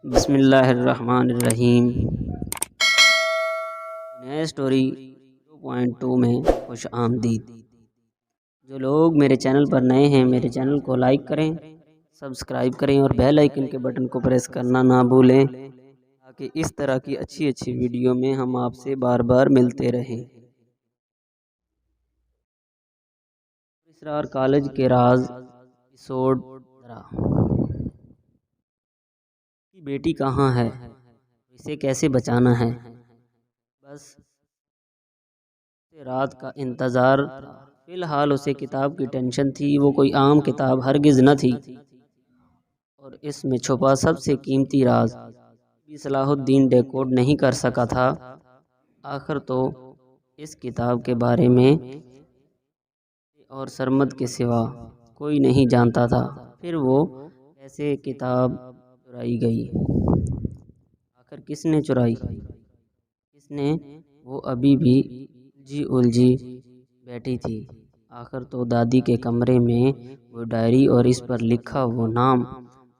بسم اللہ الرحمن الرحیم۔ نئے سٹوری 2.2 میں خوش آمدید۔ جو لوگ میرے چینل پر نئے ہیں میرے چینل کو لائک کریں، سبسکرائب کریں اور بیل آئیکن کے بٹن کو پریس کرنا نہ بھولیں تاکہ اس طرح کی اچھی ویڈیو میں ہم آپ سے بار بار ملتے رہیں۔ اسرار کالج کے راز ایپیسوڈ 15۔ بیٹی کہاں ہے؟ اسے کیسے بچانا ہے؟ بس رات کا انتظار تھا۔ فی الحال اسے کتاب کی ٹینشن تھی۔ وہ کوئی عام کتاب ہرگز نہ تھی اور اس میں چھپا سب سے قیمتی راز بھی صلاح الدین ڈیکوڈ نہیں کر سکا تھا۔ آخر تو اس کتاب کے بارے میں اور سرمد کے سوا کوئی نہیں جانتا تھا۔ پھر وہ کیسے کتاب چرائی گئی؟ آخر کس نے چرائی؟ کس نے؟ وہ ابھی بھی الجھی بیٹھی تھی۔ آخر تو دادی کے کمرے میں وہ ڈائری اور اس پر لکھا وہ نام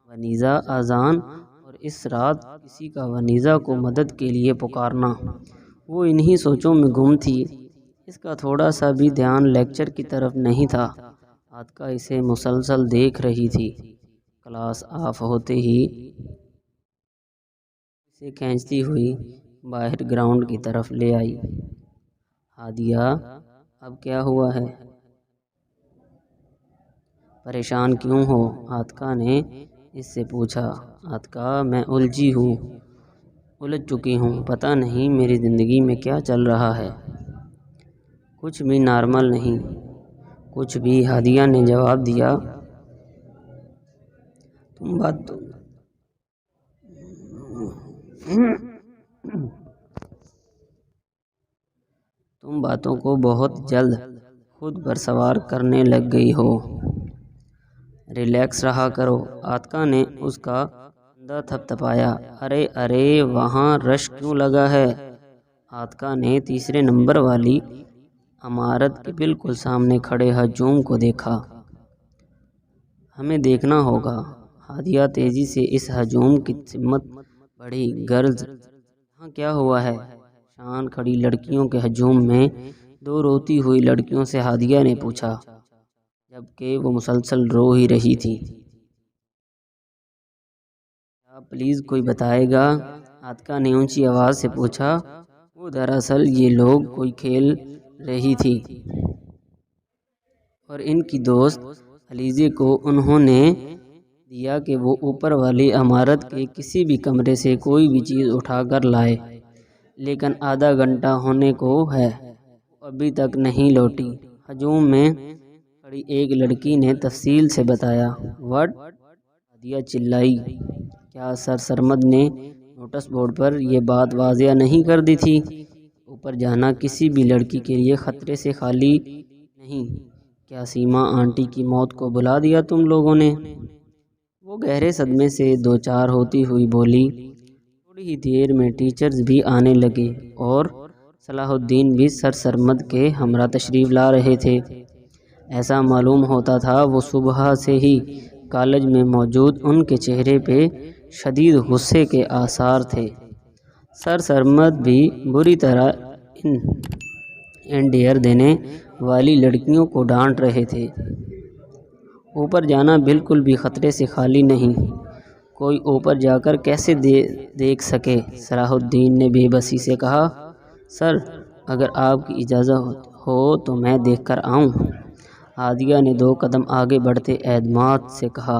ونیزا اذان، اور اس رات کسی کا ونیزا کو مدد کے لیے پکارنا۔ وہ انہی سوچوں میں گم تھی۔ اس کا تھوڑا سا بھی دھیان لیکچر کی طرف نہیں تھا۔ عاتکہ اسے مسلسل دیکھ رہی تھی۔ کلاس آف ہوتے ہی اسے کھینچتی ہوئی باہر گراؤنڈ کی طرف لے آئی۔ ہادیہ، اب کیا ہوا ہے؟ پریشان کیوں ہو؟ عاتکہ نے اس سے پوچھا۔ عاتکہ، میں الجھ چکی ہوں۔ پتہ نہیں میری زندگی میں کیا چل رہا ہے۔ کچھ بھی نارمل نہیں۔ کچھ بھی، ہادیہ نے جواب دیا۔ تم باتوں کو بہت جلد خود پر سوار کرنے لگ گئی ہو۔ ریلیکس رہا کرو۔ عاتکہ نے اس کا کندھا تھپتھپایا۔ ارے وہاں رش کیوں لگا ہے؟ عاتکہ نے تیسرے نمبر والی عمارت کے بالکل سامنے کھڑے ہجوم کو دیکھا۔ ہمیں دیکھنا ہوگا۔ ہادیہ تیزی سے اس ہجوم کی سمت بڑھی۔ گرلز، یہاں کیا ہوا ہے؟ شان کھڑی لڑکیوں کے ہجوم میں دو روتی ہوئی لڑکیوں سے ہادیہ نے پوچھا، جبکہ وہ مسلسل رو ہی رہی تھی۔ کیا پلیز کوئی بتائے گا؟ عاتکہ نے اونچی آواز سے پوچھا۔ وہ دراصل یہ لوگ کوئی کھیل رہی تھی اور ان کی دوست علیزے کو انہوں نے دیا کہ وہ اوپر والی عمارت کے کسی بھی کمرے سے کوئی بھی چیز اٹھا کر لائے، لیکن آدھا گھنٹہ ہونے کو ہے، وہ ابھی تک نہیں لوٹی۔ ہجوم میں کھڑی ایک لڑکی نے تفصیل سے بتایا۔ واٹ؟ ہادیہ چلائی۔ کیا سر سرمد نے نوٹس بورڈ پر یہ بات واضح نہیں کر دی تھی؟ اوپر جانا کسی بھی لڑکی کے لیے خطرے سے خالی نہیں۔ کیا سیما آنٹی کی موت کو بلا دیا تم لوگوں نے؟ وہ گہرے صدمے سے دوچار ہوتی ہوئی بولی۔ تھوڑی ہی دیر میں ٹیچرز بھی آنے لگے اور صلاح الدین بھی سر سرمد کے ہمراہ تشریف لا رہے تھے۔ ایسا معلوم ہوتا تھا وہ صبح سے ہی کالج میں موجود۔ ان کے چہرے پہ شدید غصے کے آثار تھے۔ سر سرمد بھی بری طرح انڈیر دینے والی لڑکیوں کو ڈانٹ رہے تھے۔ اوپر جانا بالکل بھی خطرے سے خالی نہیں۔ کوئی اوپر جا کر کیسے دیکھ سکے؟ صلاح الدین نے بے بسی سے کہا۔ سر، اگر آپ کی اجازت ہو تو میں دیکھ کر آؤں؟ ہادیہ نے 2 قدم آگے بڑھتے اعتماد سے کہا۔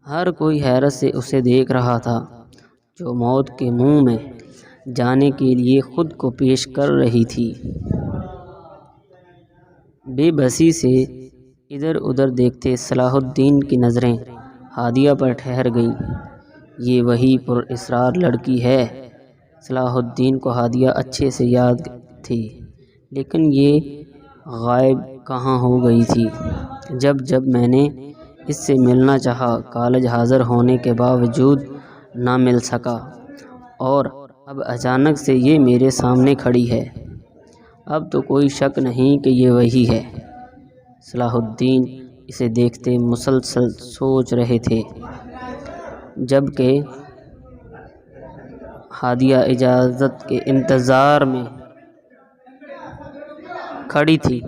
ہر کوئی حیرت سے اسے دیکھ رہا تھا، جو موت کے منہ میں جانے کے لیے خود کو پیش کر رہی تھی۔ بے بسی سے ادھر ادھر دیکھتے صلاح الدین کی نظریں ہادیہ پر ٹھہر گئیں۔ یہ وہی پر اسرار لڑکی ہے۔ صلاح الدین کو ہادیہ اچھے سے یاد تھی، لیکن یہ غائب کہاں ہو گئی تھی؟ جب میں نے اس سے ملنا چاہا، کالج حاضر ہونے کے باوجود نہ مل سکا، اور اب اچانک سے یہ میرے سامنے کھڑی ہے۔ اب تو کوئی شک نہیں کہ یہ وہی ہے۔ صلاح الدین اسے دیکھتے مسلسل سوچ رہے تھے۔ جبکہ ہادیہ اجازت کے انتظار میں کھڑی تھی۔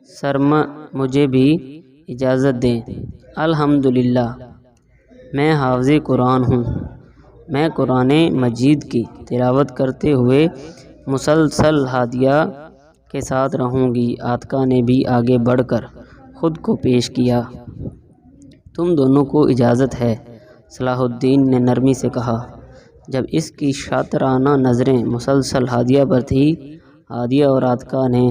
سر مجھے بھی اجازت دیں۔ الحمدللہ، میں حافظ قرآن ہوں۔ میں قرآن مجید کی تلاوت کرتے ہوئے مسلسل ہادیہ کے ساتھ رہوں گی۔ عاتقہ نے بھی آگے بڑھ کر خود کو پیش کیا۔ تم دونوں کو اجازت ہے، صلاح الدین نے نرمی سے کہا۔ جب اس کی شاطرانہ نظریں مسلسل ہادیہ پر تھیں، ہادیہ اور عاتقہ نے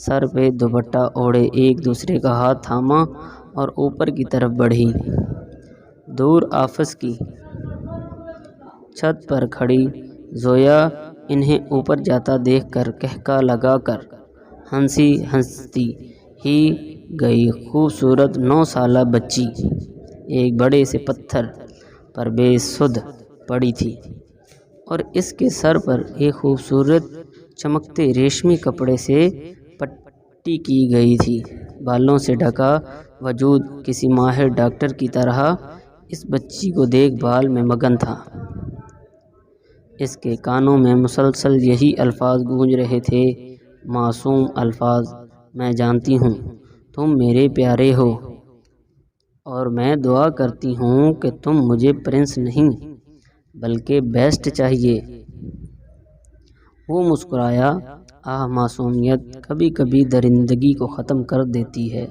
سر پہ دوپٹہ اوڑھے ایک دوسرے کا ہاتھ تھاما اور اوپر کی طرف بڑھی۔ دور آفس کی چھت پر کھڑی زویا انہیں اوپر جاتا دیکھ کر قہقہہ لگا کر ہنستی ہی گئی۔ خوبصورت 9 سالہ بچی ایک بڑے سے پتھر پر بے سدھ پڑی تھی اور اس کے سر پر ایک خوبصورت چمکتے ریشمی کپڑے سے پٹی کی گئی تھی۔ بالوں سے ڈھکا وجود کسی ماہر ڈاکٹر کی طرح اس بچی کو دیکھ بھال میں مگن تھا۔ اس کے کانوں میں مسلسل یہی الفاظ گونج رہے تھے، معصوم الفاظ، میں جانتی ہوں تم میرے پیارے ہو اور میں دعا کرتی ہوں کہ تم مجھے پرنس نہیں بلکہ بیسٹ چاہیے۔ وہ مسکرایا۔ آہ، معصومیت کبھی کبھی درندگی کو ختم کر دیتی ہے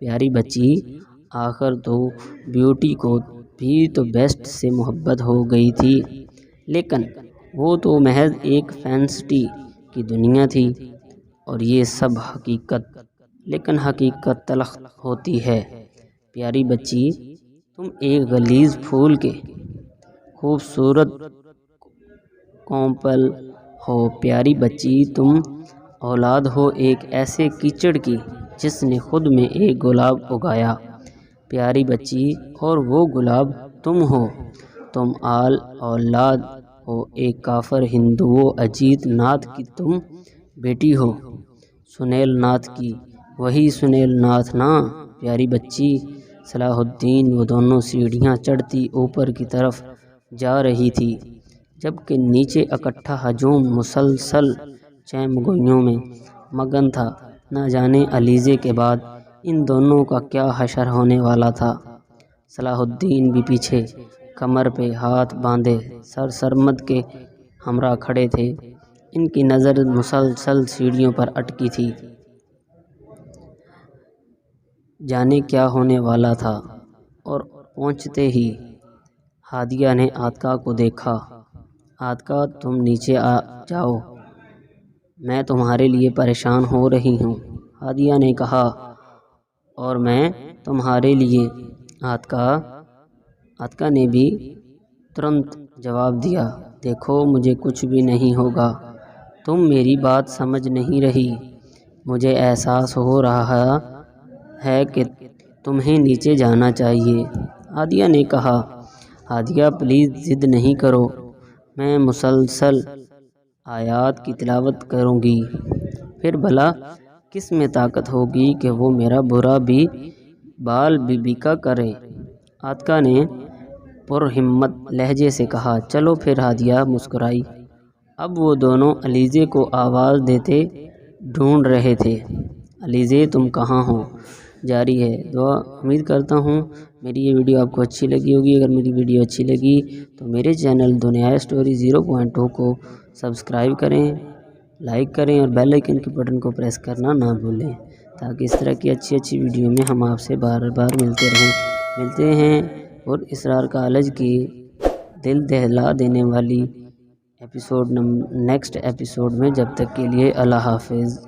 پیاری بچی۔ آخر تو بیوٹی کو بھی تو بیسٹ سے محبت ہو گئی تھی، لیکن وہ تو محض ایک فینٹیسی کی دنیا تھی اور یہ سب حقیقت۔ لیکن حقیقت تلخ ہوتی ہے پیاری بچی، تم ایک غلیظ پھول کے خوبصورت کومل ہو پیاری بچی، تم اولاد ہو ایک ایسے کیچڑ کی جس نے خود میں ایک گلاب اگایا پیاری بچی، اور وہ گلاب تم ہو۔ تم اولاد ہو ایک کافر ہندو اجیت ناتھ کی، تم بیٹی ہو سنیل ناتھ کی، وہی سنیل ناتھ نا پیاری بچی۔ صلاح الدین وہ دونوں سیڑھیاں چڑھتی اوپر کی طرف جا رہی تھی، جبکہ نیچے اکٹھا ہجوم مسلسل چہمگوئیوں میں مگن تھا۔ نہ جانے علیزے کے بعد ان دونوں کا کیا حشر ہونے والا تھا۔ صلاح الدین بھی پیچھے کمر پہ ہاتھ باندھے سر سرمد کے ہمراہ کھڑے تھے۔ ان کی نظر مسلسل سیڑھیوں پر اٹکی تھی۔ جانے کیا ہونے والا تھا، اور پہنچتے ہی ہادیہ نے عاتقہ کو دیکھا۔ عاتقہ، تم نیچے آ جاؤ، میں تمہارے لیے پریشان ہو رہی ہوں، ہادیہ نے کہا۔ اور میں تمہارے لیے عاتقہ نے بھی ترنت جواب دیا۔ دیکھو، مجھے کچھ بھی نہیں ہوگا، تم میری بات سمجھ نہیں رہی، مجھے احساس ہو رہا ہے کہ تمہیں نیچے جانا چاہیے، ہادیہ نے کہا۔ ہادیہ، پلیز ضد نہیں کرو، میں مسلسل آیات کی تلاوت کروں گی، پھر بھلا کس میں طاقت ہوگی کہ وہ میرا برا بھی بال بی کا کرے، عاتقہ نے پرہمت لہجے سے کہا۔ چلو پھر، ہادیہ مسکرائی۔ اب وہ دونوں علیزے کو آواز دیتے ڈھونڈ رہے تھے۔ علیزے، تم کہاں ہو؟ جاری ہے دعا۔ امید کرتا ہوں میری یہ ویڈیو آپ کو اچھی لگی ہوگی۔ اگر میری ویڈیو اچھی لگی تو میرے چینل دنیا اسٹوری 0.2 کو سبسکرائب کریں، لائک کریں اور بیل آئکن کے بٹن کو پریس کرنا نہ بھولیں، تاکہ اس طرح کی اچھی ویڈیو میں ہم آپ سے بار بار ملتے ہیں اور اسرار کالج کی دل دہلا دینے والی نیکسٹ ایپیسوڈ میں۔ جب تک کے لیے اللہ حافظ۔